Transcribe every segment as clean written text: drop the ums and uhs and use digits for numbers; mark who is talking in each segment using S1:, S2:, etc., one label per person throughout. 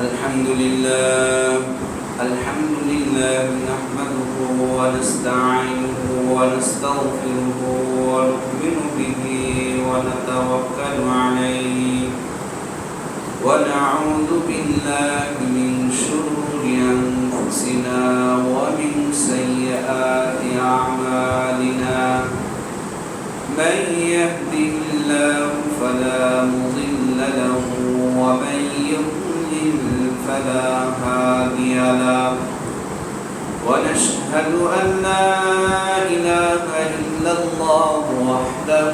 S1: الحمد لله نحمده ونستعينه ونستغفره ونؤمن به ونتوكل عليه ونعوذ بالله من شرور أنفسنا ومن سيئات أعمالنا من يهده الله فلا مضل له ومن يضلل فلا هادي له ونشهد أن لا إله إلا الله وحده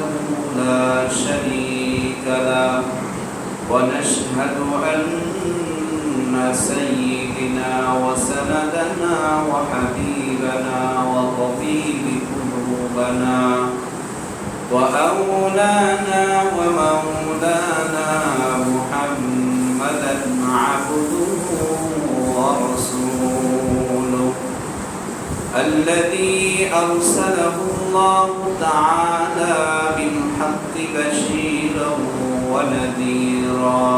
S1: لا شريك له ونشهد أن سيدنا وسندنا وحبيبنا وطبيب قلوبنا وأولانا ومولانا محمدا عبده ورسوله الذي أرسله الله تعالى بالحق بشيرا ونذيرا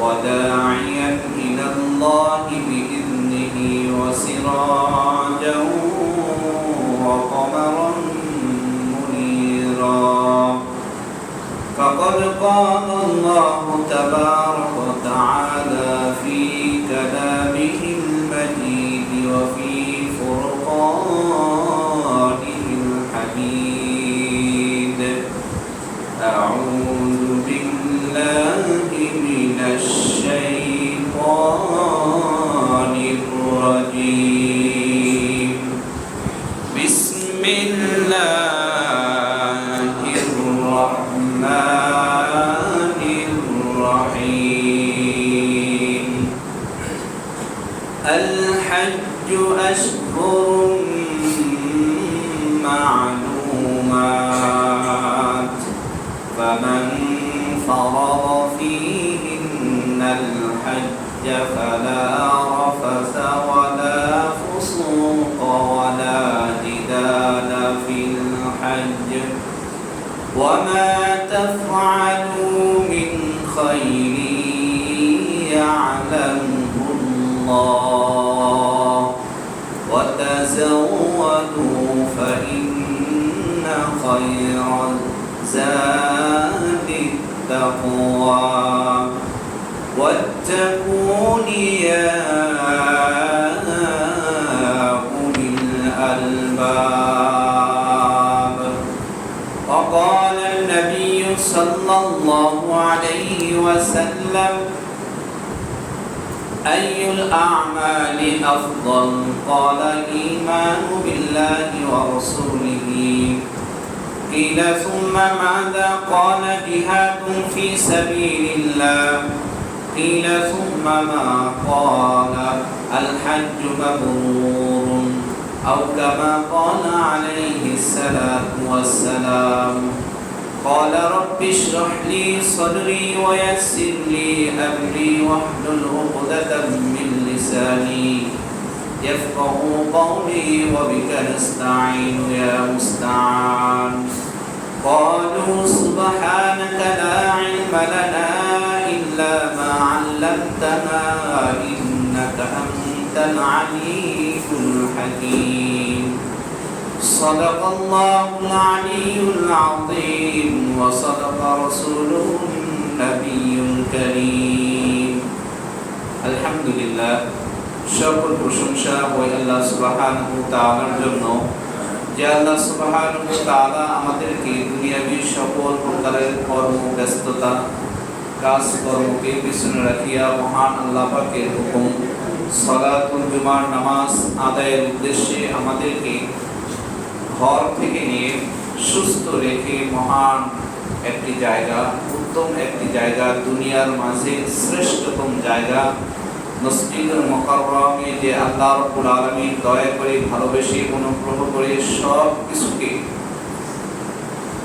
S1: وداعيا إلى الله بإذنه وسراجا وقمرا فقد قال الله تبارك وتعالى في كلامه المجيد وفي فرقانه الحميد أعوذ بالله من الشيطان الرجيم بسم الله الرحمن الرحيم الحج أشهر معلومات فمن فرض فيهن الحج فلا رفث ولا فسوق ولا جدال في الحج وما تفعلوا من خير يعلمه الله وتزودوا فإن خير الزاد التقوى واتقون يا أولي الألباب. وقال النبي صلى الله عليه وسلم أي الأعمال أفضل؟ قال الإيمان بالله ورسوله. قيل ثم ماذا؟ قال جهاد في سبيل الله. قيل ثم ما؟ قال الحج مبرور أو كما قال عليه الصلاة والسلام. قال رب اشرح لي صدري ويسر لي أمري واحلل عقدة من لساني يفقه قولي وبك نستعين يا مستعان. قالوا سبحانك لا علم لنا إلا ما علمتنا إنك أنت العليم الحكيم. صدق الله العلي العظيم وصدق رسوله النبي الكريم. الحمد لله সকল প্রশংসা ওই আল্লাহ সুবহানাহু ওয়া তাআলার জন্য যে আল্লাহ সুবহানাহু ওয়া তাআলা আমাদেরকে দুনিয়াবী সকল প্রকারের কর্মব্যস্ততা কাজকর্মকে পিছনে রাখিয়া মহান আল্লাহ পাকের হুকুম সালাতুল জুমার নামাজ আদায়ের উদ্দেশ্যে আমাদেরকে ঘর থেকে নিয়ে সুস্থ রেখে মহান একটি জায়গা, উত্তম একটি জায়গা, দুনিয়ার মাঝে শ্রেষ্ঠতম জায়গা মসজিদুল মুকাররমে যে আল্লাহ রাব্বুল আলামিন দয়া করে ভালোবেসে অনুগ্রহ করে সব কিছুকে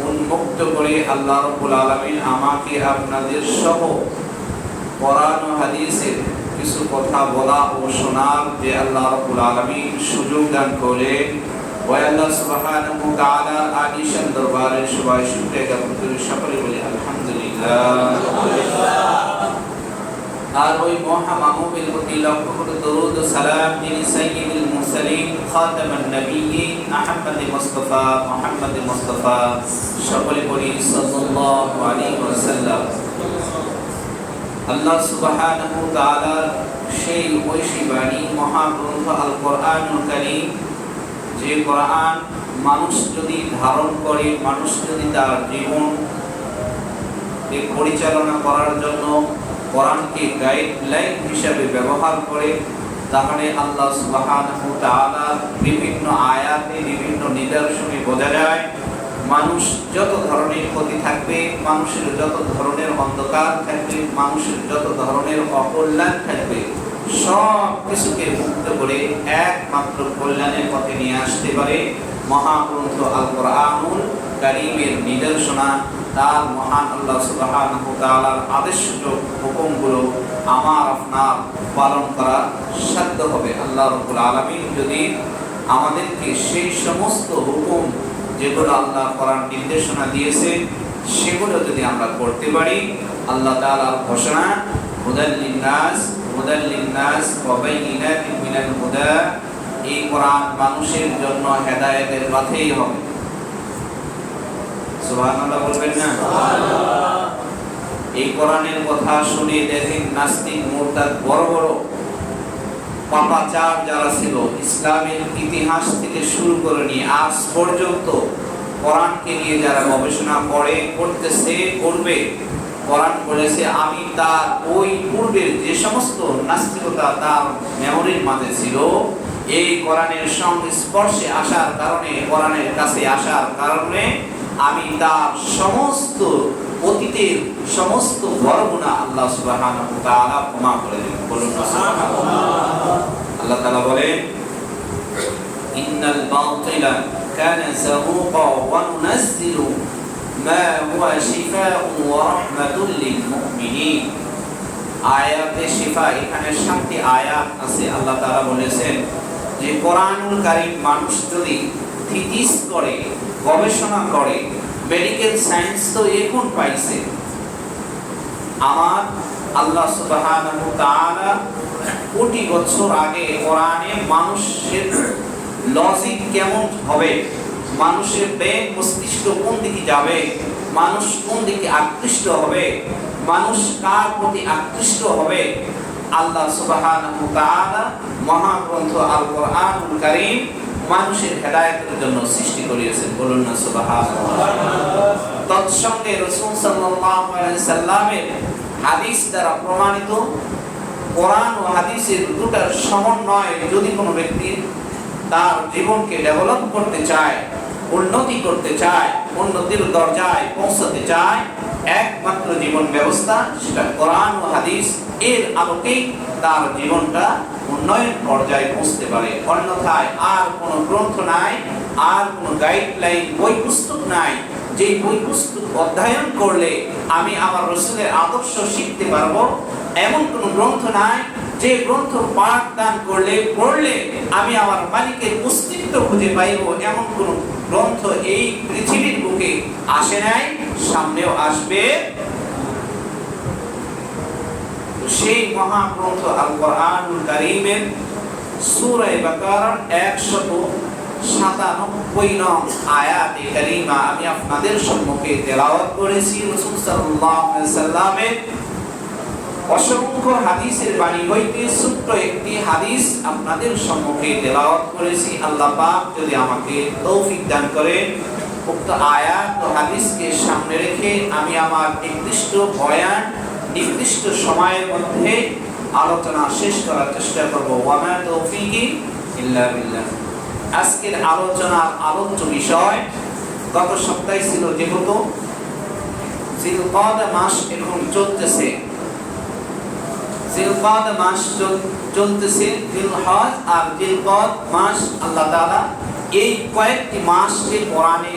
S1: উন্মুক্ত করে আল্লাহ রাব্বুল আলামিন আমাকে আপনাদের সহ কোরআন ও হাদিসের কিছু কথা বলা ও শোনার যে আল্লাহ রাব্বুল আলামিন সুযোগ দান করেন। ওই আল্লাহ সুবহানাহু ওয়া তাআলা আলিশান দরবারে সবাই শুকরিয়া জ্ঞাপন করি, সকলে বলি আলহামদুলিল্লাহ। আর ওই মহামাহবুবের প্রতি লক্ষ্য করে দরুদ ও সালাম যিনি সাইয়্যিদুল মুরসালিন খাতামুন নবিয়্যিন মুহাম্মদ মুস্তাফা সকলে বলি সাল্লাল্লাহু আলাইহি ওয়াসাল্লাম। আল্লাহ সুবহানাহু ওয়া তাআলার সেই ঐশী বাণী মহাগ্রন্থ আল কোরআনুল কারীম, যে কোরআন মানুষ যদি ধারণ করে, মানুষ যদি তার জীবন পরিচালনা করার জন্য কোরআনকে গাইডলাইন হিসাবে ব্যবহার করে, তাহলে আল্লাহ সুবহানাহু ওয়া তাআলার বিভিন্ন আয়াতে বিভিন্ন নিদর্শনে বোঝা যায় মানুষ যত ধরনের ক্ষতি থাকবে, মানুষের যত ধরনের অন্ধকার থাকবে, মানুষের যত ধরনের অকল্যাণ থাকবে, সব কিছুকে মুক্ত করে একমাত্র কল্যাণের পথে নিয়ে আসতে পারে মহাগ্রন্থ আল কোরআনুল কারীমের নিদর্শনা। তার মহান আল্লাহ সুবহানাহু ওয়া তাআলার আদেশসূচক হুকুমগুলো আমার আপনার পালন করার সাধ্য হবে। আল্লাহ রাব্বুল আলামিন যদি আমাদেরকে সেই সমস্ত হুকুম যেগুলো আল্লাহ কোরআন নির্দেশনা দিয়েছে সেগুলো যদি আমরা করতে পারি, আল্লাহ তাআলার ঘোষণা হুদাল লিন্নাস ওয়া বাইয়িনাতিন মিনাল হুদা, এই কোরআন মানুষের জন্য হেদায়েতের পথেই হবে। সুবহানাল্লাহ বলবেন না? সুবহানাল্লাহ। এই কোরআনের কথা শুনে দেখেন নাস্তিক মুরতাদ বড় বড় পাপাচার যারা ছিল, ইসলামের ইতিহাস থেকে শুরু করে নিয়ে আজ পর্যন্ত কোরআনকে নিয়ে যারা গবেষণা করবে, কোরআন বলেছে আমি তার ওই পূর্বের যে সমস্ত নাস্তিকতা তার মেমোরির মাঝে ছিল, এই কোরআনের সংস্পর্শে আসার কারণে, কোরআনের কাছে আসার কারণে আমি তার সমস্ত অতীতের সমস্ত বড় গুনাহ আল্লাহ সুবহানাহু ওয়া তাআলা ক্ষমা করে দেন। বলুন সুবহানাল্লাহ। আল্লাহ তাআলা বলেন ইন্নাল বাতিলা কানা যাহুকা ওয়া নুনাজ্জিলু মা হুয়া শিফাউন ওয়া রাহমাতুল লিল মুমিনিন। আয়াতে শিফা, এখানে 7টি আয়াত আছে। আল্লাহ তাআলা বলেছেন যে কোরআনুল কারীম মানুষ যদি থিসিস করে, গবেষণা করে, মেডিকেল সায়েন্স তো এখন পাইছে, আমার আল্লাহ সুবহানাহু ওয়া তাআলা কোটি বছর আগে কোরআনে মানুষের লজিক কেমন হবে, মানুষের ব্রেন মস্তিষ্ক কোন দিকে যাবে, মানুষ কোন দিকে আকৃষ্ট হবে, মানুষ কার প্রতি আকৃষ্ট হবে, আল্লাহ সুবহানাহু ওয়া তাআলা মহাগ্রন্থ আল কোরআনুল কারীম মানুষের হেদায়েতের জন্য সৃষ্টি করেছেন। বলুন না সুবহানাল্লাহ। তৎসঙ্গে রাসূল সাল্লাল্লাহু আলাইহি সাল্লামের হাদিস দ্বারা প্রমাণিত কোরআন ও হাদিসের দুটার সমন্বয়ে যদি কোনো ব্যক্তি তার জীবনকে ডেভেলপ করতে চায়, উন্নতি করতে চায়, উন্নতির দরজায় পৌঁছাতে চায়, একমাত্র জীবন ব্যবস্থা সেটা কোরআন ও হাদিস, এর আলোকেই তার জীবনটা উন্নয়ন পর্যায়ে পৌঁছতে পারে। অন্যথায় আর কোনো গ্রন্থ নাই, আর কোনো গাইডলাইন বই পুস্তক নাই, যে বই পুস্তক অধ্যয়ন করলে আমি আমার রাসূলের আদর্শ শিখতে পারবো, এমন কোনো গ্রন্থ নাই, যে গ্রন্থ পাঠদান করলে পড়লে আমি আমার মালিকের অস্তিত্ব খুঁজে পাইব, এমন কোন গ্রন্থ এই পৃথিবীর বুকে আসে নাই, সামনেও আসবে। সেই মহাগ্রন্থ আল কোরআনুল কারীমের সূরা বাকারার 197 নং আয়াতে কারীমা আমি আপনাদের সম্মুখে তেলাওয়াত করেছি। রাসূল সাল্লাল্লাহু আলাইহি সাল্লামের অসংখ্য হাদিসের বাণী হইতে ছোট্ট একটি হাদিস আপনাদের সম্মুখে তেলাওয়াত করেছি। আল্লাহ পাক যদি আমাকে তৌফিক দান করেন, উক্ত আয়াত ও হাদিসকে সামনে রেখে আমি আমার নির্দিষ্ট বয়ান নির্দিষ্ট সময়ের মধ্যে আলোচনা শেষ করার চেষ্টা করব। ওয়া মা তৌফিকি ইল্লা বিল্লাহ। আজকের আলোচনার আলোচ্য বিষয় গত সপ্তাহে ছিল যেহেতু জিলকাদা মাস এখন চলতেছে, জিলকাদা মাস চলতেছে, জিলহজ আর জিলকদ মাস আল্লাহ তাআলা এই কয়েকটি মাসকে কোরআনে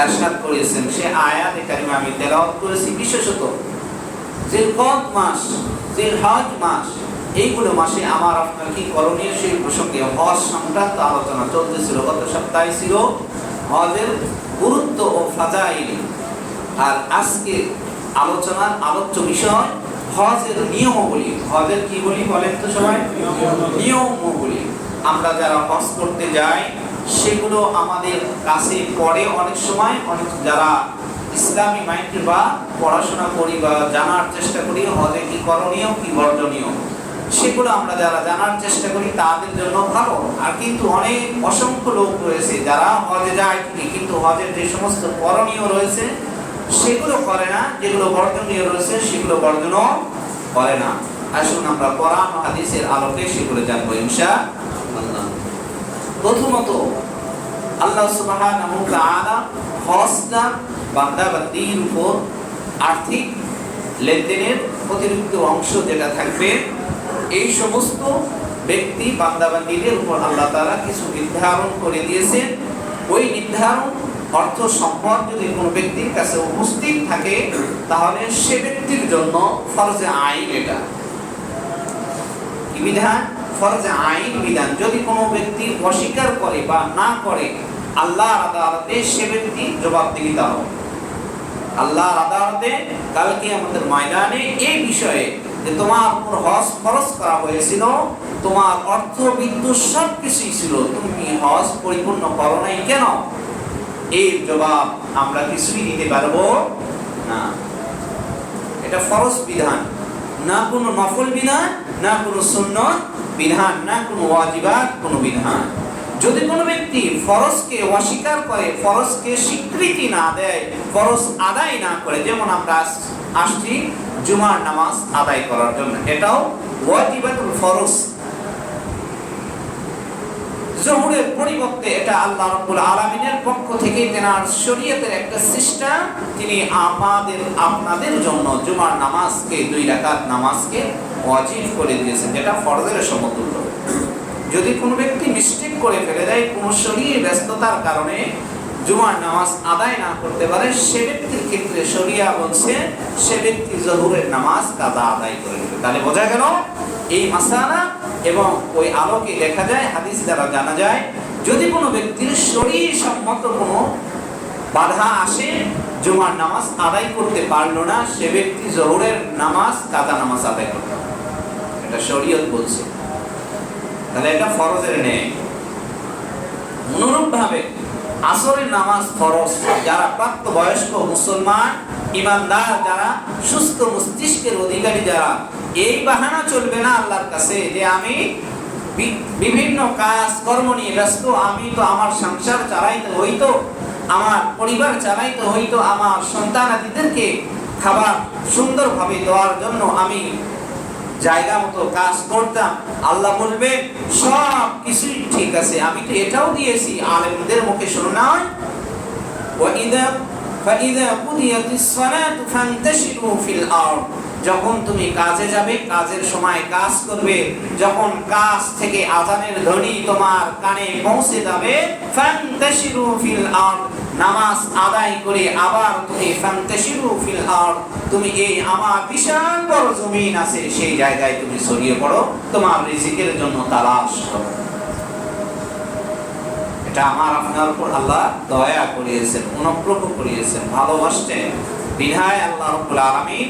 S1: ইরশাদ করেছেন। সে আয়াতে কারিমা আমি তেলাওয়াত করেছি। বিশেষত জিলকদ মাস, জিলহজ মাস, এইগুলো মাসে আমার আপনার কি করণীয় সেই প্রসঙ্গে হজ সংক্রান্ত আলোচনা চলতেছিল। গত সপ্তাহে ছিল হজের গুরুত্ব ও ফাজাইল, আর আজকে আলোচনার আলোচ্য বিষয় হজের নিয়মাবলী। হজের কি বলি বলেন তো সবাই? নিয়মাবলী। আমরা যারা হজ করতে যাই সেগুলো আমাদের কাছে পড়ে অনেক সময়, অনেক যারা ইসলামী মাইন্ড বা পড়াশোনা করি বা জানার চেষ্টা করি হজে কি করণীয় কি বর্জনীয়, সেগুলো আমরা যারা জানার চেষ্টা করি তাদের জন্য ভালো। আর কিন্তু অনেক অসংখ্য লোক রয়েছে যারা হজে যায় ঠিকই, কিন্তু হজের যে সমস্ত করণীয় রয়েছে সেগুলো করে না, যেগুলো বর্জনীয় রয়েছে সেগুলো বর্জন করে না। আসুন আমরা কোরআন ও হাদিসের আলোকে সেগুলো জানবো ইনশাআল্লাহ। প্রথমত আল্লাহ সুবহানাহু ওয়া তাআলা হজটা বান্দা-বান্দীর উপর আর্থিক লেনদেনের অতিরিক্ত অংশ যেটা থাকবে এই সমস্ত ব্যক্তি বান্দা-বান্দীদের উপর আল্লাহ তাআলা কিছু নির্ধারণ করে দিয়েছেন। ওই নির্ধারণ অর্থ সম্পদ যদি কোনো ব্যক্তির কাছে উপস্থিত থাকে তাহলে সে ব্যক্তির জন্য ফরজে আইন, এটা কি বিধান? ফরজে আইন বিধান। যদি কোনো ব্যক্তি অস্বীকার করে বা না করে আল্লাহর আদালতে সে ব্যক্তি জবাবদিহিতা হবে। আল্লাহর আদালতে কালকে আমাদের ময়দানে এই বিষয়ে যে তোমার উপর হজ ফরজ করা হয়েছিল, তোমার অর্থ বিদ্যুৎ সব কিছুই ছিল, তুমি হজ পরিপূর্ণ করো নাই কেন, এর জবাব আমরা কিছুই দিতে পারবো না। এটা ফরজ বিধান, না কোনো নফল বিধান, না কোনো সুন্নত বিধান, না কোনো ওয়াজিবাত কোনো বিধান। যদি কোনো ব্যক্তি ফরজকে অস্বীকার করে, ফরজকে স্বীকৃতি না দেয়, ফরজ আদায় না করে, যেমন আমরা আসছি জুমার নামাজ আদায় করার জন্য, এটাও ওয়াজিবাতুল ফরজ। জোহরের পরিবর্তে এটা আল্লাহ রাব্বুল আলামিনের পক্ষ থেকে তেনার শরীয়তের একটা সিস্টেম, তিনি আমাদের আপনাদের জন্য জুমার নামাজকে 2 রাকাত নামাজকে ওয়াজিব করে দিয়েছেন, যেটা ফরজের সমতুল্য। যদি কোনো ব্যক্তি মিস্টেক করে ফেলে দেয়, কোনো শরীর ব্যস্ততার কারণে জুমার নামাজ আদায় না করতে পারে, সে ব্যক্তির ক্ষেত্রে শরিয়া বলছে সে ব্যক্তি জোহরের নামাজ কাজা আদায় করে নেবে। তাহলে বোঝা গেল এই মাসালা, এবং ওই আলোকে দেখা যায় হাদিস দ্বারা জানা যায় যদি কোনো ব্যক্তির শরীর সম্মত কোনো বাধা আসে, জুমার নামাজ আদায় করতে পারলো না, সে ব্যক্তি জোহরের নামাজ কাজা নামাজ আদায় করতে হবে, এটা শরীয়ত বলছে। তাহলে এটা ফরজের নেই। অনুরূপভাবে আসরের নামাজ ফরজ। যারা প্রাপ্তবয়স্ক মুসলমান ইমানদার, যারা সুস্থ মস্তিষ্কের অধিকারী, যারা এই বাহানা চলবে না আল্লাহর কাছে যে আমি বিভিন্ন কাজ কর্ম নিয়ে ব্যস্ত, আমি তো আমার সংসার চালাইতে হইতো, আমার পরিবার চালাইতে হইতো, আমার সন্তানাদিদেরকে খাবার সুন্দরভাবে দেওয়ার জন্য আমি জায়গা মতো কাজ করতাম। আল্লাহ বলবে সব কিছুই ঠিক আছে, আমি তো এটাও দিয়েছি। আলেমদের মুখে শোনা হয় ফাইদা কুদিয়াতিস সালাতু ফান্তাশিরু ফিল আরদ, যখন তুমি কাজে যাবে, কাজের সময় কাজ করবে, যখন কাজ থেকে আযানের ধ্বনি তোমার কানে পৌঁছে যাবে, ফান্তাশিরু ফিল আরদ, নামাজ আদায় করে আবার তুমি ফান্তাশিরু ফিল আরদ, তুমি এই আমার বিশাল বড় জমিন আছে সেই জায়গায় তুমি ছড়িয়ে পড়ো, তোমার রিজিকের জন্য তালাশ করো। এটা আমার আপনার উপর আল্লাহ দয়া করিয়েছেন, অনুগ্রহ করিয়েছেন, ভালোবাসছেন বিধায় আল্লাহ রাব্বুল আলামিন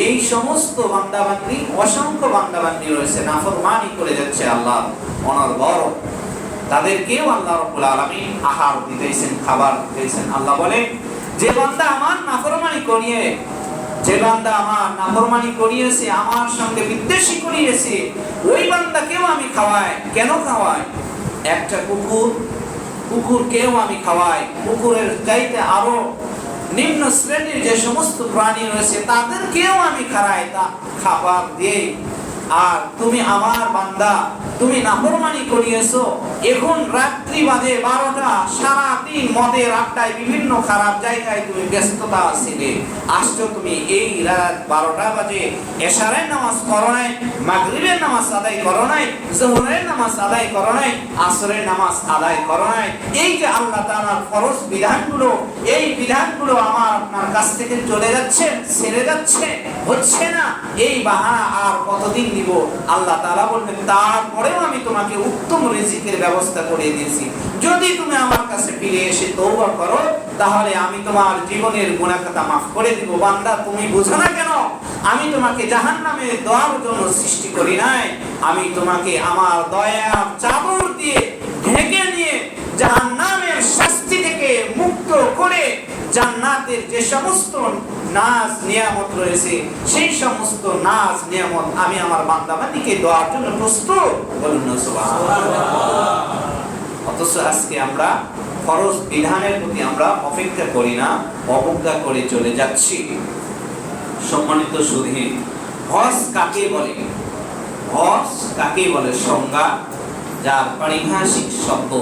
S1: এই সমস্ত বান্দাবান্দি, অসংখ্য বান্দাবান্দি রয়েছে নাফরমানি করে যাচ্ছে আল্লাহ অনর্গল, তাদেরকেও আল্লাহ রাব্বুল আলামিন আহার দিতেছেন, খাবার দিতেছেন। আল্লাহ বলে যে বান্দা আমার নাফরমানি করিয়ে, যে বান্দা আমার নাফরমানি করিয়েছে, আমার সঙ্গে বিদ্বেষী করিয়েছে, ওই বান্দাকেও আমি খাওয়াই। কেন খাওয়াই? একটা কুকুরকেও আমি খাওয়াই, কুকুরের চাইতে আরো নিম্ন শ্রেণীর যে সমস্ত প্রাণী রয়েছে তাদেরকেও আমি খাবার দিই। আর তুমি আমার বান্দা, তুমি নাফরমানি করিয়েছো, এখন রাত্রি বাজে 12টা, সারাদিন মদের আড্ডায় বিভিন্ন খারাপ জায়গায় তুমি ব্যস্ততা ছিলে, আসছো তুমি এই রাত 12টা বাজে এশারের নামাজ করো নাই, মাগরিবের নামাজ আদায় করো নাই, জোহরের নামাজ আদায় করো নাই, আসরের নামাজ আদায় করো নাই। এই যে আল্লাহ তাআলার ফরজ বিধানগুলো, এই বিধানগুলো আমার আপনার কাছ থেকে চলে যাচ্ছে, ছেড়ে যাচ্ছে, হচ্ছে না, এই বাহানা আর কতদিন দিব, আল্লাহ তাআলা বলবেন তারপরেও আমি তোমাকে উত্তম রিজিকের ব্যবস্থা করে দিয়েছি। যদি তুমি আমার কাছে ফিরে এসে তওবা করো তাহলে আমি তোমার জীবনের গুনাহ খাতা মাফ করে দিব। বান্দা তুমি বুঝো না কেন? আমি তোমাকে জাহান্নামে দেওয়ার জন্য সৃষ্টি করি নাই, আমি তোমাকে আমার দয়ার চাদর দিয়ে ঢেকে নিয়ে জাহান্নামের শাস্তি থেকে মুক্ত করে জান্নাতের যে সমস্ত নাজ নিয়ামত রয়েছে সেই সমস্ত নাজ নিয়ামত আমি আমার বান্দাবান্দিকে দেওয়ার জন্য প্রস্তুত। বলুন না সুবহানাল্লাহ। অথচ আজকে আমরা ফরজ বিধানের প্রতি আমরা অপেক্ষা করি না, অবজ্ঞা করে চলে যাচ্ছি। সম্মানিত সুধী, হজ কাকে বলে? হজ কাকে বলে? সংজ্ঞা, যার পারিভাষিক শব্দ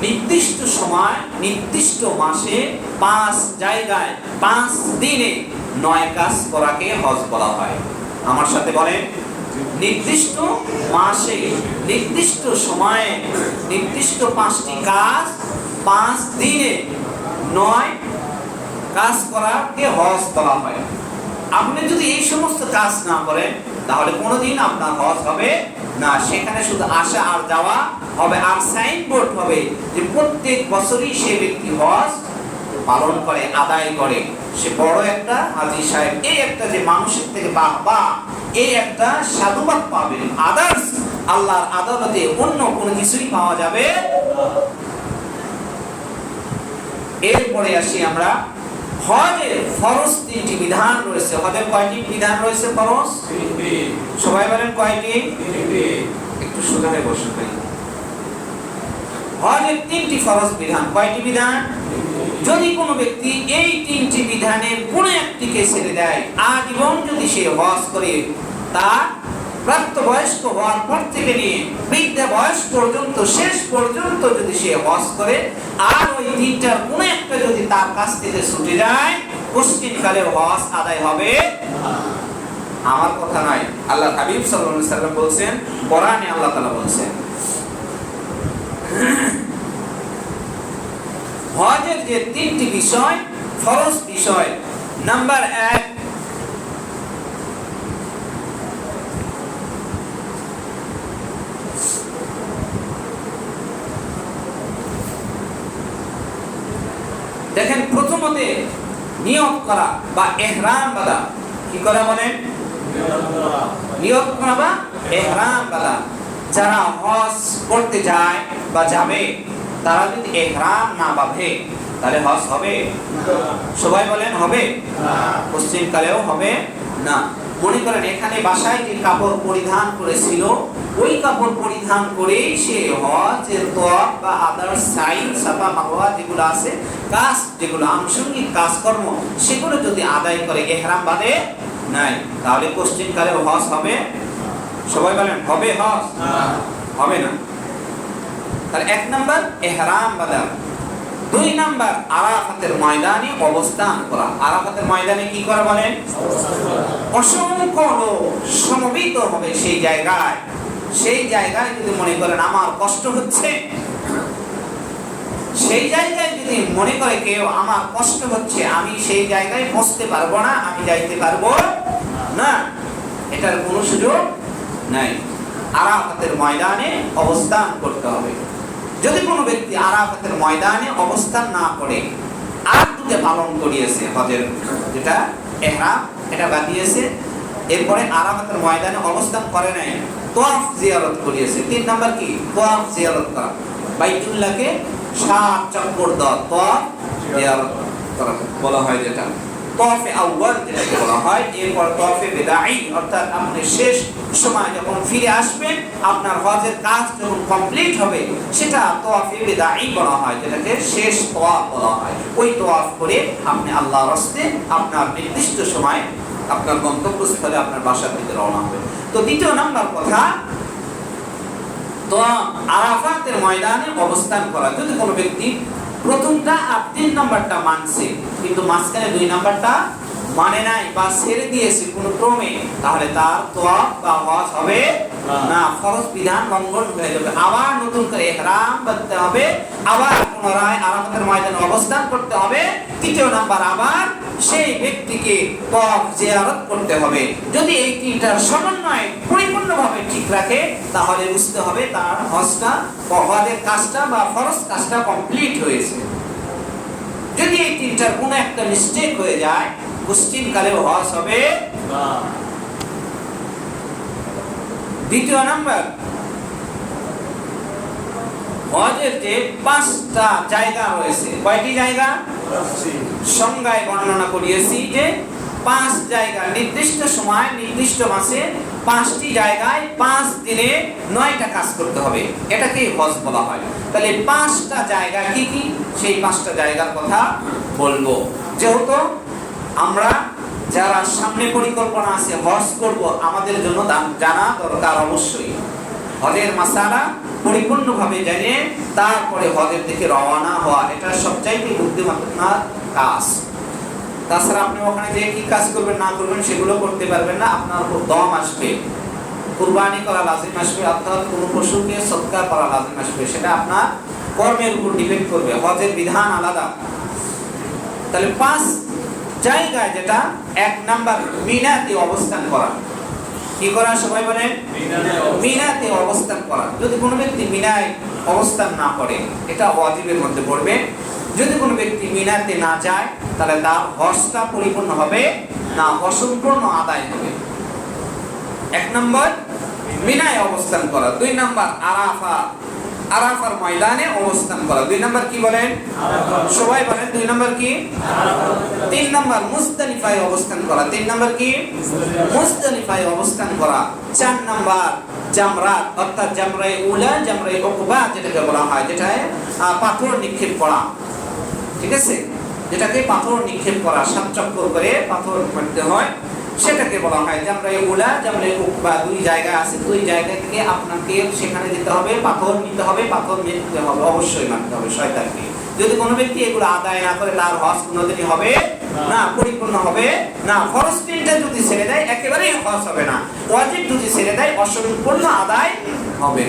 S1: নির্দিষ্ট সময়, নির্দিষ্ট মাসে, 5 জায়গায়, 5 দিনে 9 কাজ করাকে হজ বলা হয়। আমার সাথে বলেন, নির্দিষ্ট মাসে, নির্দিষ্ট সময়ে, নির্দিষ্ট 5টি কাজ, 5 দিনে 9 কাজ করাকে হজ বলা হয়। আপনি যদি এই সমস্ত কাজ না করেন তাহলে কোনোদিন আপনার হজ হবে না। সেখানে শুধু আসা আর যাওয়া হবে, আর সাইনবোর্ড হবে যে প্রত্যেক বছরই সে ব্যক্তি হজ পালন করে, আদায় করে। সে বড় একটা হাজী সাহেব, এই একটা যে মানুষের থেকে বাহবা, এই একটা সাধুবাদ পাবে। আদার্স আল্লাহর আদালতে অন্য কোনো কিছুই পাওয়া যাবে। এরপরে আসি আমরা হজের ফরজ 3টি বিধান রয়েছে। হজের কয়টি বিধান রয়েছে? ফরজ 3টি। সবাই বলেন কয়টি? 3টি। একটু সোজা হয়ে বসুন ভাই। হজের 3টি ফরজ বিধান। কয়টি বিধান? যদি কোনো ব্যক্তি এই 3টি বিধানের কোনো একটিকে ছেড়ে দেয়, আজীবন যদি সে হজ করে, তার প্রাপ্তবয়স্ক হওয়ার পর থেকে নিয়ে বৃদ্ধা বয়স পর্যন্ত, শেষ পর্যন্ত যদি সে হজ করে, আর ওই 3টার কোনো একটা যদি তার কাছ থেকে ছুটে যায়, কোশ্চিনকালে হজ আদায় হবে। আমার কথা নয়, আল্লাহ হাবিব সাল্লাল্লাহু আলাইহি ওয়াসাল্লাম বলছেন, কোরআনে আল্লাহ তাআলা বলছেন। হজের যে 3টি বিষয়, ফরজ বিষয়, নাম্বার 1, দেখেন, প্রথমতে নিয়ত করা বা ইহরাম বাঁধা। কি করা বলেন? নিয়ত করা বা ইহরাম বাঁধা। যারা হজ করতে যায় বা যাবে, তারা যদি ইহরাম না বাঁধে তাহলে হজ হবে? সবাই বলেন হবে না। পশ্চিমকালেও হবে না। মনে করেন এখানে বাসায় যে কাপড় পরিধান করেছিল, ওই কাপড় পরিধান করেই সে হজের তওয়াফ বা আদার সাইন, সাফা মারওয়া যেগুলো আছে, কাজ যেগুলো আনুষঙ্গিক কাজকর্ম, সেগুলো যদি আদায় করে, ইহরাম বাঁধে নাই, তাহলে পশ্চিমকালেও হজ হবে? সবাই বলেন হবে? হজ হবে না। তাহলে 1 নাম্বার ইহরাম বাঁধা। 2 নাম্বার আরাফাতের ময়দানে অবস্থান করা। আরাফাতের ময়দানে কি করা বলেন? অসংখ্য লোক সমবেত হবে সেই জায়গায়। সেই জায়গায় যদি মনে করেন আমার কষ্ট হচ্ছে, সেই জায়গায় যদি মনে করে কেউ আমার কষ্ট হচ্ছে, আমি সেই জায়গায় বসতে পারবো না, আমি যাইতে পারবো না, এটার কোনো সুযোগ নাই। আরাফাতের ময়দানে অবস্থান করতে হবে। যদি কোনো ব্যক্তি আরাফাতের ময়দানে অবস্থান না করে, আর দুটো পালন করিয়েছে, হজের যেটা ইহরাম এটা বাঁধিয়েছে, এরপরে আরাফাতের ময়দানে অবস্থান করে নাই, তওয়াফ জিয়ারত করিয়েছে। 3 নাম্বার কি? তওয়াফ জিয়ারত করা। বাইতুল্লাহকে 7 চক্কর দেওয়া, তওয়াফ জিয়ারত করা বলা হয়, যেটা তওয়াফে আউয়াল যেটাকে বলা হয়। এরপর তওয়াফে বিদাঈ, অর্থাৎ আপনি শেষ সময় যখন ফিরে আসবেন, আপনার হজের কাজ যখন কমপ্লিট হবে, সেটা তওয়াফে বিদাঈ বলা হয়, যেটাকে শেষ তওয়াফ বলা হয়। ওই তওয়াফ করে আপনি আল্লাহর রাস্তায় আপনার নির্দিষ্ট সময় আপনার গন্তব্যস্থলে আপনার বাসা থেকে রওনা হবে। তো 2 নাম্বার কথা, তো আরাফাতের ময়দানে অবস্থান করা। যদি কোনো ব্যক্তি প্রথমটা আর 3 নাম্বারটা মানছে, কিন্তু মাঝখানে 2 নাম্বারটা মানে নাই বা ছেড়ে দিয়েছে কোনো ক্রমে, তাহলে তার তওয়াফ বা হজ হবে না, ফরজ বিধান লঙ্ঘন হয়ে যাবে। আবার নতুন করে ইহরাম বাঁধতে হবে, আবার পুনরায় আরাফাতের ময়দানে অবস্থান করতে হবে। তৃতীয় নাম্বার, আবার সেই ব্যক্তিকে তওয়াফ জিয়ারত করতে হবে। যদি এই তিনটার সমন্বয় পরিপূর্ণভাবে ঠিক রাখে, তাহলে বুঝতে হবে তার হজটা, হজের কাজটা বা ফরজ কাজটা কমপ্লিট হয়েছে। যদি এই তিনটার কোনো একটা মিস্টেক হয়ে যায়, মুসলিম কালেও হজ হবে না। দ্বিতীয় নাম্বার, হজের যে 5টা জায়গা রয়েছে, কয়টি জায়গা? সংজ্ঞায় বর্ণনা করিয়েছি যে 5 জায়গা, নির্দিষ্ট সময় নির্দিষ্ট মাসে 5টি জায়গায় 5 দিনে 9টা কাজ করতে হবে, এটাকে হজ বলা হয়। তাহলে 5টা জায়গা কি কি, সেই 5টা জায়গার কথা বলবো। যেহেতু আমরা যারা সামনে পরিকল্পনা আছে হজ করব, আমাদের জন্য জানা দরকার অবশ্যই। হজের মাসালা পরিপূর্ণভাবে জেনে তারপরে হজের দিকে রওনা হওয়া, এটা সবচাইতে বুদ্ধিমানের কাজ। তাছাড়া আপনি ওখানে যে কি কাজ করবেন না করবেন সেগুলো করতে পারবেন না, আপনার উপর দম আসবে, কুরবানি করা লাজিম আসবে, অর্থাৎ কোনো পশুকে সদকা করা লাজিম আসবে, সেটা আপনার কর্মের উপর ডিপেন্ড করবে। হজের বিধান আলাদা। তাহলে 5 জায়গায়, যেটা 1 নাম্বার, মিনাতে অবস্থান করা। কি করা? সবাই বলেন মিনাতে অবস্থান করা। যদি কোনো ব্যক্তি মিনায় অবস্থান না করে, এটা ওয়াজিবের মধ্যে পড়বে। যদি কোনো ব্যক্তি মিনাতে না যায়, তাহলে তার হজটা পরিপূর্ণ হবে না, অসম্পূর্ণ আদায় হবে। 1 নম্বর মিনায় অবস্থান করা। 2 নম্বর আরাফার ময়দানে অবস্থান করা। 2 নম্বর কি বলেন? সবাই বলেন 2 নম্বর কি? 3 নম্বর মুজদালিফায় অবস্থান করা। 3 নম্বর কি? মুজদালিফায় অবস্থান করা। 4 নম্বর জামরাত, অর্থাৎ জামরায়ে উলা, জামরায়ে উকবা যেটাকে বলা হয়, যেটায় পাথর নিক্ষেপ করা। ঠিক আছে, যেটাকে পাথর নিক্ষেপ করা, 7 চক্কর করে পাথর মারতে হয়, সেটাকে বলা হয় জামরায়ে উলা, জামরায়ে উকবা। 2 জায়গা আছে, 2 জায়গা থেকে আপনাকে সেখানে যেতে হবে, পাথর নিতে হবে, পাথর নিতে হবে, অবশ্যই মারতে হবে শয়তানকে। যদি কোনো ব্যক্তি এগুলো আদায় না করে, তার হজ কোনোদিনই হবে না, পরিপূর্ণ হবে না। ফরজ 3টা যদি ছেড়ে দেয়, একেবারেই হজ হবে না। ওয়াজিব যদি ছেড়ে দেয়, অসম্পূর্ণ আদায় হবে।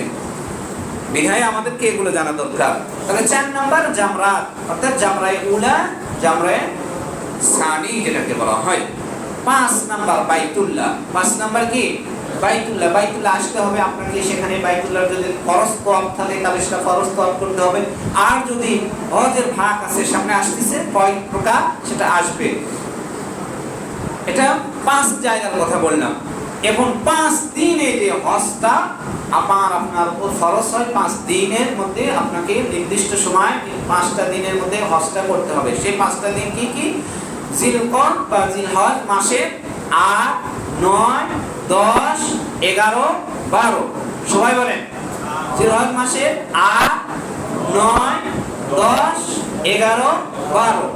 S1: বিধায় আমাদেরকে এগুলো জানা দরকার। তাহলে 4 নাম্বার জামরাত, অর্থাৎ জামরায়ে উলা, জামরায়ে সানি যেটাকে বলা হয়। 5 নাম্বার বাইতুল্লাহ। 5 নাম্বার কি? বাইতুল্লাহ। বাইতুল্লাহ আসতে হবে আপনাকে, সেখানে বাইতুল্লাহর যদি ফরজ তওয়াফ থাকে, তাহলে সেটা ফরজ তওয়াফ করতে হবে। আর যদি হজের ভাগ আছে, সামনে আসতেছে, কয় প্রকার সেটা আসবে। এটা 5 জায়গার কথা বললাম। এবং 5 দিনে যে হজটা আপনার উপর ফরজ হয়, 5 দিনের মধ্যে আপনাকে নির্দিষ্ট সময় 5টা দিনের মধ্যে হজটা করতে হবে। সেই 5টা দিন কি কি? জিলকদ বা জিলহজ মাসের 8, 9, 10, 11, 12। সবাই বলেন জিলহজ মাসের 8, 9, 10, 11, 12।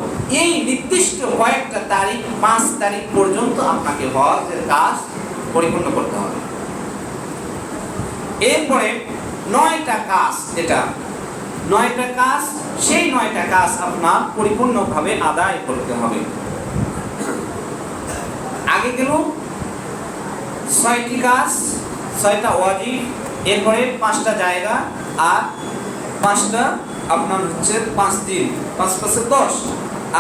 S1: এই নির্দিষ্ট কয়েকটা তারিখ, 5 তারিখ পর্যন্ত আপনাকে হজের কাজ পরিপূর্ণ করতে হবে। এরপরে 9টা কাজ, যেটা 9টা কাজ, সেই 9টা কাজ আপনার পরিপূর্ণভাবে আদায় করতে হবে। আগে গেল 6টি কাজ, 6টা ওয়াজিব, এরপরে 5টা জায়গা, আর 5টা আপনার হচ্ছে 5 দিন, 5 + 10,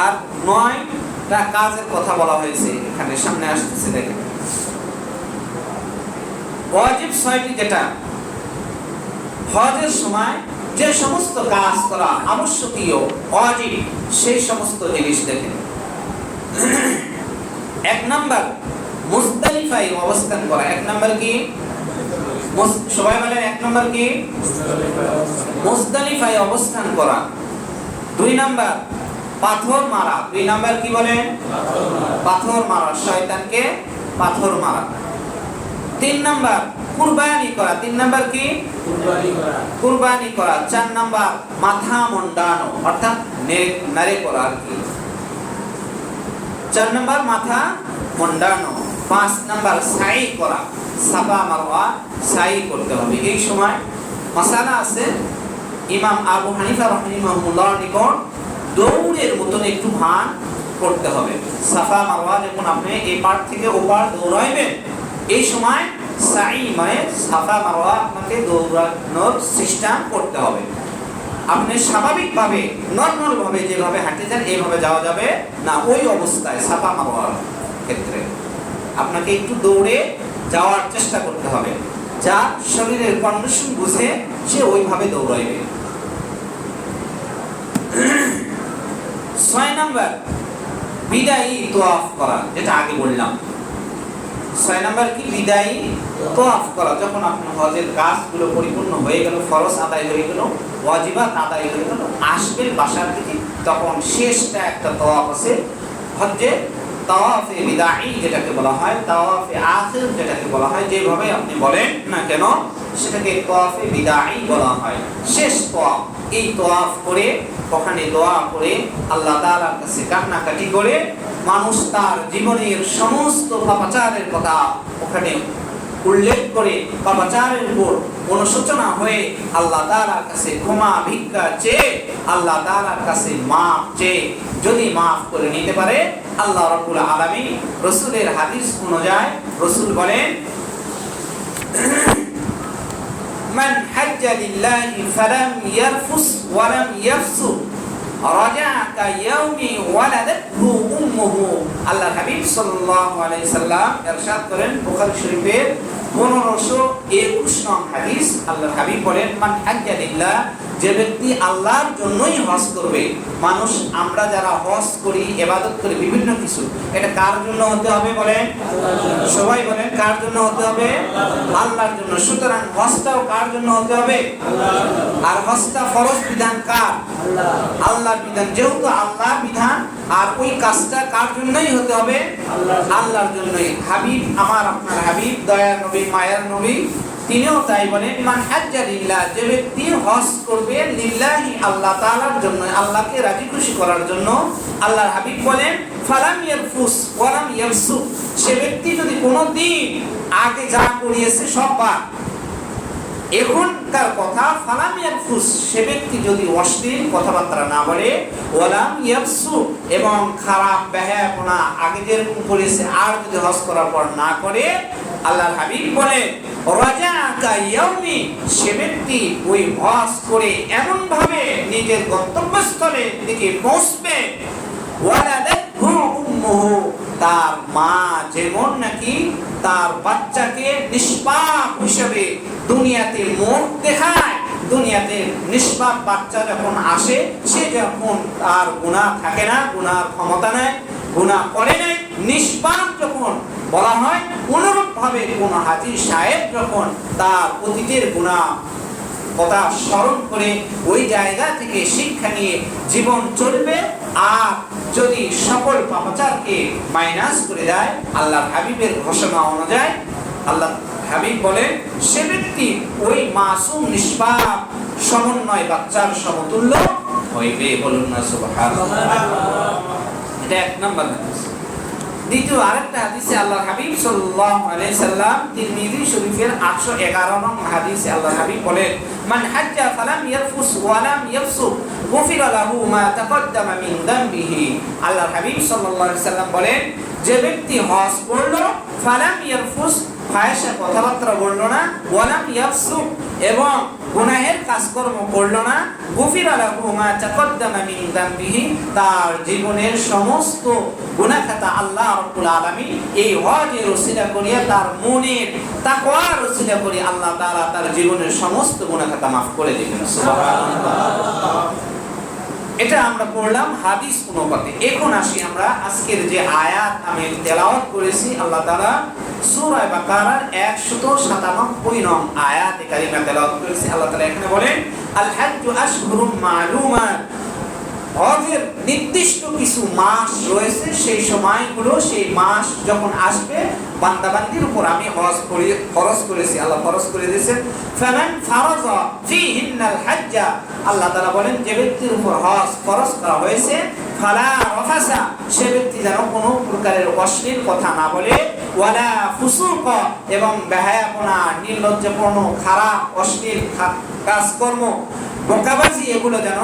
S1: আর 9টা কাজের কথা বলা হয়েছে এখানে সামনে আসতেছে। দেখেন ওয়াজিব 6টি, যেটা হজের সময় যে সমস্ত কাজ করা আবশ্যকীয় ওয়াজিব, সেই সমস্ত জিনিস দেখেন। 1 নাম্বার মুজদালিফায় অবস্থান করা। 1 নাম্বার কি? সবাই বলেন 1 নাম্বার কি? মুজদালিফায় অবস্থান করা। 2 নাম্বার পাথর মারা। 2 নাম্বার কি বলেন? পাথর মারা, শয়তানকে পাথর মারা। 3 নাম্বার কুরবানি করা। 3 নাম্বার কি? কুরবানি করা। 4 নাম্বার মাথা মুন্ডানো, অর্থাৎ নারে করা আর কি। 4 নাম্বার মাথা মুন্ডানো। 5 নাম্বার সাই করা, সাফা মারওয়া সাই করতে হবে। এই সময় মাসালা আছে, ইমাম আবু হানিফা রাহিমাহুল্লাহ নিকট দৌড়ের মতন একটু ভান করতে হবে। সাফা মারওয়া যখন আপনি এই পার থেকে ও পার দৌড়াইবেন, এই সময় সাই মানে সাফা মারওয়া আপনাকে দৌড়ানোর সিস্টেম করতে হবে। আপনি স্বাভাবিকভাবে নর্মালভাবে যেভাবে হাঁটতে যান এইভাবে যাওয়া যাবে না। ওই অবস্থায় সাফা মারওয়ার ক্ষেত্রে আপনাকে একটু দৌড়ে যাওয়ার চেষ্টা করতে হবে, যা শরীরের কন্ডিশন বুঝে সে ওইভাবে দৌড়াইবে। 6 নাম্বার বিদায়ী তোয়াফ করা, যেটা আগে বললাম। 6 নাম্বার কি? বিদায়ী তোয়াফ করা। যখন আপনার হজের কাজগুলো পরিপূর্ণ হয়ে গেল, ফরজ আদায় হয়ে গেল, ওয়াজিবাত আদায় হয়ে গেল, আসবেন বাসার দিকে, তখন শেষটা একটা তোয়াফ আছে হজ্জে, তাওয়াফে বিদায়ী যেটাকে বলা হয়, তাওয়াফে আখির যেটাকে বলা হয়, যেভাবে আপনি বলেন না কেন সেটাকে তাওয়াফে বিদায়ী বলা হয়, শেষ তোয়াফ। এই তোয়াফ করে ওখানে দোয়া করে আল্লাহ তাআলার কাছে কান্নাকাটি করে মানুষ তার জীবনের সমস্ত পাপাচারের কথা ওখানে উল্লেখ করে পাপাচারের উপর অনুশোচনা হয়ে আল্লাহ তাআলার কাছে ক্ষমা ভিক্ষা চেয়ে আল্লাহ তাআলার কাছে মাফ চেয়ে যদি মাফ করে নিতে পারে আল্লাহ রাব্বুল আলামিন, রাসূলের হাদিস অনুযায়ী রাসূল বলেন, মান হাজ্জা লিল্লাহি ফালাম ইয়ারফুস ওয়া লাম ইয়াফসুক রাজা'a কায়াউমি ওয়ালাদাতহু উম্মুহু। আল্লাহর হাবিব সাল্লাল্লাহু আলাইহি সাল্লাম ইরশাদ করেন, বুখারী শরীফের 1521 নং হাদিস, আল্লাহর হাবিব বলেন, মান হাজ্জা লিল্লাহ, যে ব্যক্তি আল্লাহর জন্যই হজ করবে। মানুষ আমরা যারা হজ করি, ইবাদত করি বিভিন্ন কিছু, এটা কার জন্য হতে হবে বলেন? সবাই বলেন, কার জন্য হতে হবে? আল্লাহর জন্য। সুতরাং হজটাও কার জন্য হতে হবে? আর হজটা ফরজ বিধান কার? আল্লাহর বিধান। যেহেতু আল্লাহর বিধান, আর ওই কাজটা কার জন্যই হতে হবে? আল্লাহর জন্যই। হাবিব আমার আপনার হাবিব, দয়ার নবী, মায়ার নবী, তিনিও তাই বলেন, মান হাজ্জা লিল্লাহ, যে ব্যক্তি হজ করবে লিল্লাহি আল্লাহ তাআলার জন্য, আল্লাহকে রাজি খুশি করার জন্য। আল্লাহর হাবিব বলেন, ফালাম ইয়ারফুস ওয়া লাম ইয়াফসুক, সে ব্যক্তি যদি কোনোদিন আগে যা করিয়েছে সব বাদ, এখনকার কথা ফালাম ইয়ারফুস, সে ব্যক্তি যদি অশ্লীল কথাবার্তা না বলে, ওয়ালাম ইয়াফসুক, এবং খারাপ বেহায়াপনা আগে যেরকম করেছে আর যদি হজ করার পর না করে, আল্লাহর হাবিব বলেন, রাজা'a কায়াউমি, সে ব্যক্তি ওই হজ করে এমন ভাবে নিজের গন্তব্যস্থলে দিকে পৌঁছবে, ওয়ালাদাতহু উম্মুহু, তার মা যেমন নাকি তার বাচ্চাকে নিষ্পাপ হিসেবে দুনিয়াতে মুখ দেখায়, দুনিয়াতে নিষ্পাপ বাচ্চা যখন আসে, সে যখন তার গুনাহ থাকে না, গুনাহর ক্ষমতা নেই, গুনাহ করে নাই, নিষ্পাপ যখন বলা হয়, অনুরূপ ভাবে কোন হাজী সাহেব যখন তার অতীতের গুনাহ কথা স্মরণ করে ওই জায়গা থেকে শিক্ষা নিয়ে জীবন চলবে, আর যদি সকল পাপাচারকে মাইনাস করে দেয়, আল্লাহর হাবিবের ঘোষণা অনুযায়ী আল্লাহ হাবিব বলেন, সে ব্যক্তি ওই মাসুম নিষ্পাপ সমন্বয় বাচ্চার সমতুল্য হইবে। বলুন না সুবহানাল্লাহ। এটা এক নম্বর হাদিস। দ্বিতীয় আরেকটা হাদিসে আল্লাহর হাবিব সাল্লাল্লাহু আলাইহি সাল্লাম, তিরমিজি শরীফের 811 নং হাদিসে আল্লাহর হাবিব বলেন, মান হাজ্জা ফালাম ইয়ারফুস ওয়া লাম ইয়াফসুক গুফিরা লাহু মা তাকদ্দামা মিন যামবিহি। আল্লাহর হাবিব সাল্লাল্লাহু আলাইহি সাল্লাম বলেন, যে ব্যক্তি হজ করলো, ফালাম ইয়ারফুস, ফাহিশা কথাবার্তা বললো না, ওয়া লাম ইয়াফসুক, এবং গুনাহের কাজকর্ম করলো না, গুফিরা লাহু মা তাকদ্দামা মিন যামবিহি, তার জীবনের সমস্ত গুনাহ খাতা আল্লাহ রাব্বুল আলামিন এই হজের ওসিলা করিয়া, তার মনের তাকওয়ার ওসিলা করে আল্লাহ তাআলা তার জীবনের সমস্ত গুনাহ খাতা মাফ করে দিবেন। সুবহানাল্লাহ। এটা আমরা পড়লাম হাদিস অনুপাতে। এখন আসি আমরা আজকের যে আয়াত আমি তেলাওয়াত করেছি, আল্লাহ তাআলা সূরা বাকারার 197 নং আয়াতে কারিমা তেলাওয়াত করেছি। আল্লাহ তাআলা এখানে বলেন, আল হাজ্জু আশহুরুম মা'লুমাত, হজের নির্দিষ্ট কিছু মাস রয়েছে, সেই সময়গুলো, সেই মাস যখন আসবে বান্দাবান্দির উপর আমি হজ ফরজ করেছি, আল্লাহ ফরজ করে দিয়েছেন। ফামান ফারাযা ফীহিন্নাল হাজ্জা, আল্লাহ তাআলা বলেন, যে ব্যক্তির উপর হজ ফরজ করা হয়েছে, ফালা রাফাসা, সে ব্যক্তি যেন কোনো প্রকারের অশ্লীল কথা না বলে, ওয়ালা ফুসুক, এবং বেহায়াপনা, নির্লজ্জপূর্ণ খারাপ অশ্লীল কাজকর্ম
S2: বোকাবাজি এগুলো যেন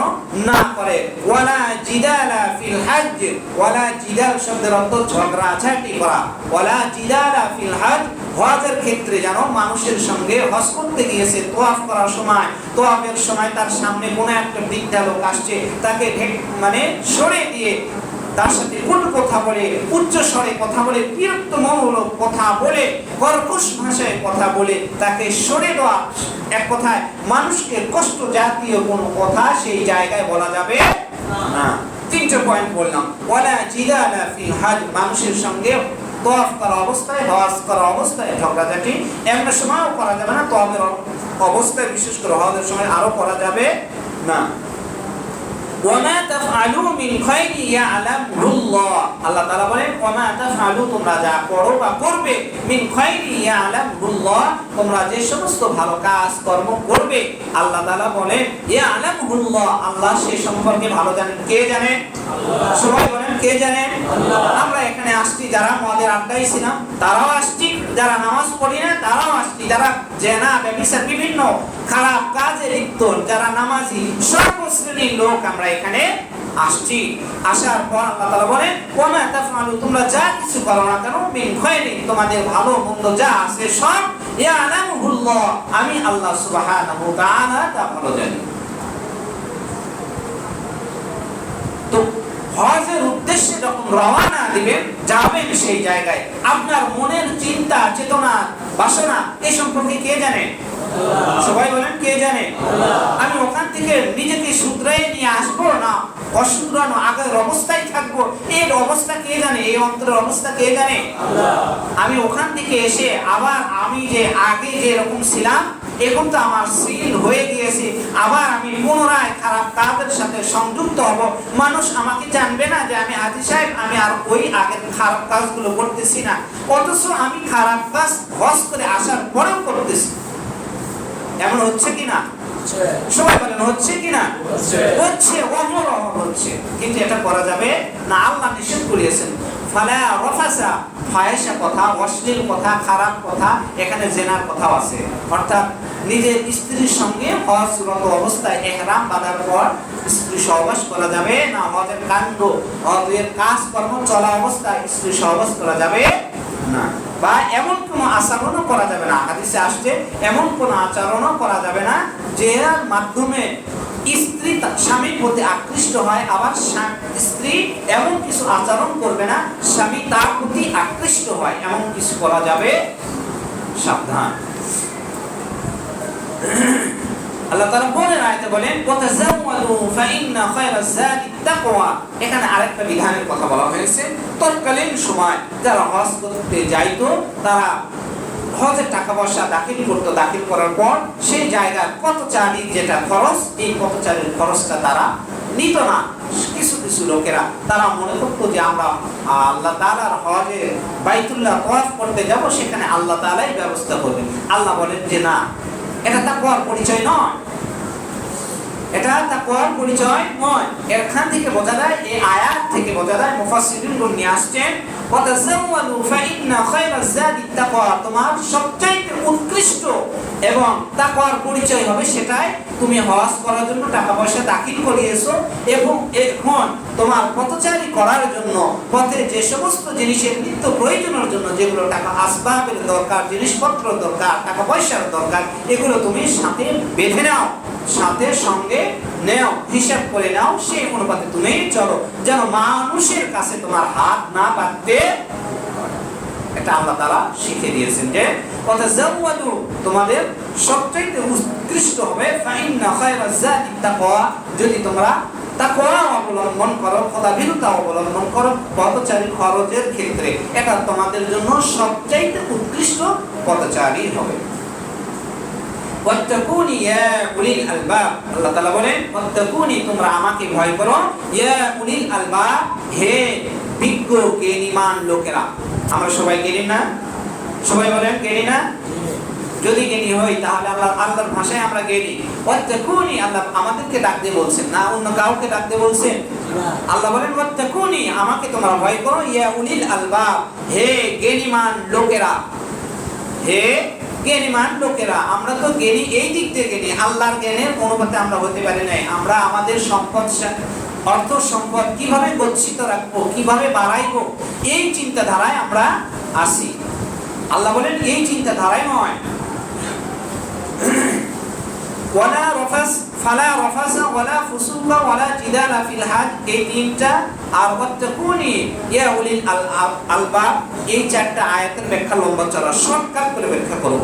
S2: না করে। ওয়ালা জিদালা ফিল হজ, ওয়ালা জিদাল শব্দের অর্থ ঝগড়াঝাটি করা। ওয়ালা জিদালা ফিল হজ, হজের ক্ষেত্রে যেন মানুষের সঙ্গে হজ করতে গিয়েছে, তোয়াফ করার সময়, তোয়াফের সময় তার সামনে কোনো একটা বৃদ্ধা লোক আসছে, তাকে মানে সরে দিয়ে তার সাথে কটু কথা বলে, উচ্চ স্বরে কথা বলে, বিরক্তমূলক কথা বলে, কর্কশ ভাষায় কথা বলে তাকে সরে দেওয়া, এক কথায় মানুষকে কষ্ট জাতীয় কোনো কথা সেই জায়গায় বলা যাবে না। তিনটে পয়েন্ট বললাম। ওয়ালা জিদালা ফিল হজ, মানুষের সঙ্গে তোয়াফ করা অবস্থায়, হজ করা অবস্থায় ঝগড়াঝাটি এমন সময়ও করা যাবে না, তোয়াফের অবস্থায় বিশেষ করে হজের সময় আরো করা যাবে না। ওয়ামা তাফআলু মিন খায়রি ইয়ালামুল্লাহ, আল্লাহ তাআলা বলেন ওয়ামা তাফআলু, তোমরা যা করো বা করবে, মিন খায়রি ইয়ালামুল্লাহ, তোমরা যে সমস্ত ভালো কাজ কর্ম করবে, আল্লাহ তাআলা বলেন ইয়ালামুল্লাহ, আল্লাহ সে সম্পর্কে ভালো জানেন। কে জানেন? আল্লাহ। সবাই বলেন কে জানেন? আল্লাহ। আমরা এখানে আসছি যারা মদের আড্ডায় ছিলাম তারাও আসছি, যারা নামাজ পড়ি না তারাও আসছি, যারা জেনা ব্যভিচার বিভিন্ন খারাপ কাজে লিপ্ত যারা নামাজি সর্বশ্রেণীর লোক আমরা এখানে আসছি। আসার পর আল্লাহ তাআলা বলেন ওয়ামা তাফআলু, তোমরা যা কিছু করো না কেন, মিন খায়রিন, তোমাদের ভালো মন্দ যা আছে সব ইয়ালামুল্লাহ, আমি আল্লাহ সুবহানাহু ওয়া তাআলা তা ভালো জানি। তো হজের উদ্দেশ্যে যখন রওনা দিবেন, যাবেন সেই জায়গায়, আপনার মনের চিন্তা চেতনা বাসনা এই সম্পর্কে কে জানে? সবাই বলেন কে জানে? আমি ওখান থেকে নিজেকে শুধরাই নিয়ে আসবো না অশুধরানো আগের অবস্থায় থাকবো, এর অবস্থা কে জানে? এই অন্তরের অবস্থা কে জানে? আমি ওখান থেকে এসে আবার আমি যে আগে যে এরকম ছিলাম এখন তো আমার সিল হয়ে গিয়েছে, আবার আমি পুনরায় খারাপ কাজের সাথে সংযুক্ত হব, মানুষ আমাকে জানবে না যে আমি হাজী সাহেব, আমি আর ওই আগের খারাপ কাজগুলো করতেছি না, অথচ আমি খারাপ কাজ হজ করে আসার পরেও করতেছি। এমন হচ্ছে কিনা? সবাই বলেন হচ্ছে কিনা? হচ্ছে, অহরহ হচ্ছে, কিন্তু এটা করা যাবে না, আল্লাহ নিষেধ করিয়েছেন। ফালা রাফাসা, ফাহিশা কথা, অশ্লীল কথা, খারাপ কথা, এখানে জেনার কথাও আছে, অর্থাৎ নিজের স্ত্রীর সঙ্গে হজরত অবস্থায় ইহরাম বাঁধার পর স্ত্রী সহবাস করা যাবে না, হজের কাণ্ড হজের কাজকর্ম চলা অবস্থায় স্ত্রী সহবাস করা যাবে না, বা এমন কোনো আচরণও করা যাবে না। হাদিসে আসছে এমন কোনো আচরণও করা যাবে না যে মাধ্যমে স্ত্রী স্বামীর প্রতি আকৃষ্ট হয়, আবার স্ত্রী এমন কিছু আচরণ করবে না স্বামী তার প্রতি আকৃষ্ট হয়, এমন কিছু করা যাবে সাবধান। আল্লাহ তাআলা বলেন আয়াতে বলেন ওয়াতাযাওয়াদু ফাইন্না খায়রাজ যাদি তাকওয়া, এখানে আরেকটা বিধানের কথা বলা হয়েছে। তৎকালীন সময় যারা হজ করতে যাইতো তারা হজের টাকা পয়সা দাখিল করতো, দাখিল করার পর সেই জায়গার পথচারীর যেটা খরচ, এই পথচারীর খরচটা তারা নিত না। কিছু কিছু লোকেরা তারা মনে করতো যে আমরা আল্লাহ তাআলার হজে বাইতুল্লাহ তাওয়াফ করতে যাব, সেখানে আল্লাহ তাআলাই ব্যবস্থা করবেন। আল্লাহ বলেন যে না, এটা তাকওয়ার পরিচয় নয়, এটা তাকওয়ার পরিচয় নয়। এখান থেকে বোঝা যায়, এই আয়াত থেকে বোঝা যায়, মুফাসসিরিনগণ নিয়ে আসছেন ওয়াতাযাওয়াদু ফাইন্না খায়রাজ যাদি তাকওয়া, তোমার সবচেয়ে উৎকৃষ্ট এবং তাকওয়ার পরিচয় হবে সেটাই তুমি হজ করার জন্য টাকা পয়সা দাখিল করিয়েছো, এবং এখন তোমার পথচারী করার জন্য পথে যে সমস্ত জিনিসের নিত্য প্রয়োজনের জন্য যেগুলো টাকা আসবাবের দরকার, জিনিসপত্র দরকার, টাকা পয়সার দরকার, এগুলো তুমি সাথে বেঁধে নাও, সাথে সঙ্গে নেও, হিসাব করে নাও, সেই অনুপাতে তুমি চলো, যেন মানুষের কাছে তোমার হাত না পাততে। এটা আল্লাহ তাআলা শিখিয়ে দিয়েছেন যে ওয়াতাযাওয়াদু, তোমাদের সবচেয়ে উৎকৃষ্ট হবে ফাইন্না খায়রাজ যাদি তাকওয়া, যদি তোমরা তাকওয়া অবলম্বন করো, খোদাভীরুতা অবলম্বন করো পথচারী খরচের ক্ষেত্রে, এটা তোমাদের জন্য সবচেয়ে উৎকৃষ্ট পথচারী হবে। ওয়াত্তাকুনি ইয়া উলিল আলবাব, আল্লাহ তাআলা বলেন ওয়াত্তাকুনি, তোমরা আমাকে ভয় করো, ইয়া উলিল আলবাব, হে বিজ্ঞ জ্ঞানীমান লোকেরা। আমরা সবাই জ্ঞানী না? সবাই বলেন জ্ঞানী না? যদি জ্ঞানী হই তাহলে আল্লাহর ভাষায় আমরা জ্ঞানী। ওয়াত্তাকুনি, আল্লাহ আমাদেরকে ডাক দিয়ে বলছেন না অন্য কাউকে ডাক দিয়ে বলছেন? আল্লাহ বলেন ওয়াত্তাকুনি, আমাকে তোমরা ভয় করো, ইয়া উলিল আলবাব, হে জ্ঞানীমান লোকেরা, হে জ্ঞানীমান লোকেরা, আমরা তো জ্ঞানী এই দিক দিয়ে জ্ঞানী, আল্লাহর জ্ঞানের অনুপাতে আমরা হতে পারি নাই। আমরা আমাদের সম্পদ, অর্থ সম্পদ কিভাবে গচ্ছিত রাখবো, কিভাবে বাড়াইবো, এই চিন্তাধারায় আমরা আসি। আল্লাহ বলেন এই চিন্তাধারায় নয়। ওয়ালা রাফাস ফালা রাফাসা ওয়ালা ফুসুকা ওয়ালা জিদালা ফিল হাজ, এই তিনটা আর ওয়াত্তাকুনি ইয়া উলিল আলবাব, এই চারটা আয়াতের ব্যাখ্যা লম্বা চড়া, শর্টকাট করে ব্যাখ্যা করব।